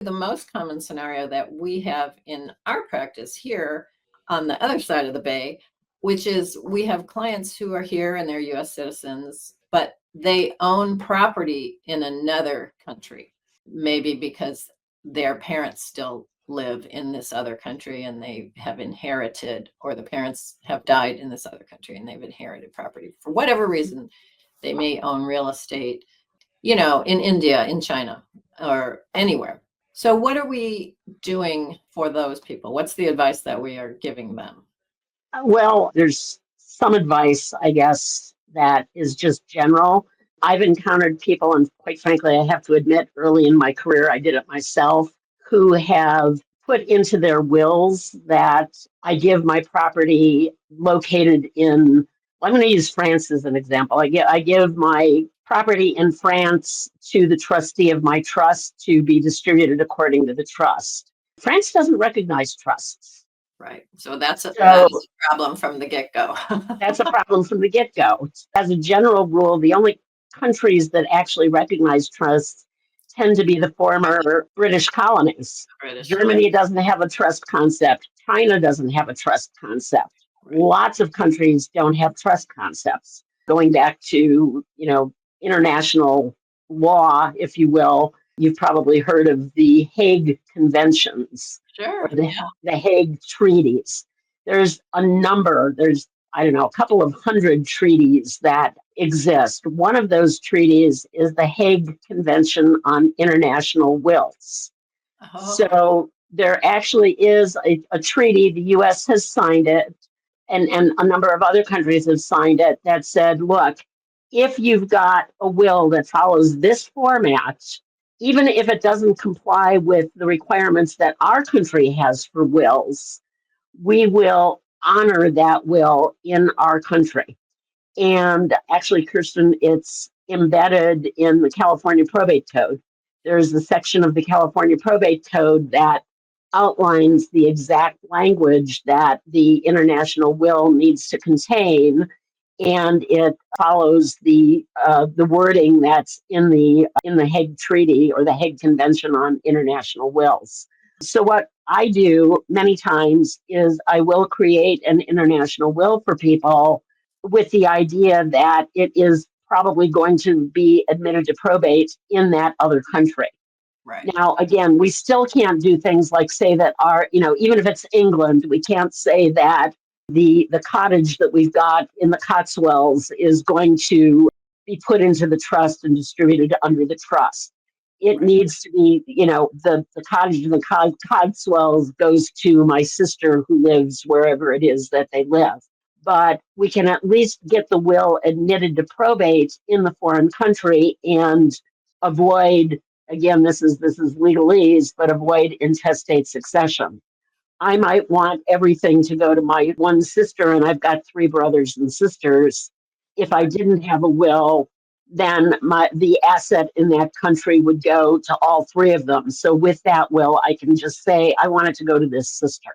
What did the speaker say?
The most common scenario that we have in our practice here on the other side of the bay, which is we have clients who are here and they're US citizens, but they own property in another country, maybe because their parents still live in this other country and they have inherited, or the parents have died in this other country and they've inherited property. For whatever reason, they may own real estate, in India, in China, or anywhere. So what are we doing for those people? What's the advice that we are giving them? Well, there's some advice, I guess, that is just general. I've encountered people, and quite frankly, I have to admit, early in my career, I did it myself, who have put into their wills that I give my property located in, I'm going to use France as an example. I give my property in France to the trustee of my trust to be distributed according to the trust. France doesn't recognize trusts. Right. So that's a problem from the get-go. That's a problem from the get-go. As a general rule, the only countries that actually recognize trusts tend to be the former British colonies. Germany doesn't have a trust concept. China doesn't have a trust concept. Right. Lots of countries don't have trust concepts. Going back to, international law, if you will, you've probably heard of the Hague Conventions. Sure. Or the Hague Treaties. There's a couple of hundred treaties that exist. One of those treaties is the Hague Convention on International Wills. Oh. So there actually is a treaty, the U.S. has signed it, and a number of other countries have signed it, that said, look, if you've got a will that follows this format, even if it doesn't comply with the requirements that our country has for wills, we will honor that will in our country. And actually, Kirsten, it's embedded in the California Probate Code. There's a section of the California Probate Code that outlines the exact language that the international will needs to contain, and it follows the wording that's in the Hague Treaty or the Hague Convention on International Wills. So what I do many times is I will create an international will for people with the idea that it is probably going to be admitted to probate in that other country. Right. Now, again, we still can't do things like say that even if it's England, we can't say that the cottage that we've got in the Cotswolds is going to be put into the trust and distributed under the trust. It needs to be, the cottage in the Cotswolds goes to my sister who lives wherever it is that they live. But we can at least get the will admitted to probate in the foreign country and avoid, again, this is legalese, but avoid intestate succession. I might want everything to go to my one sister, and I've got 3 brothers and sisters. If I didn't have a will, then the asset in that country would go to all 3 of them. So with that will, I can just say, I want it to go to this sister.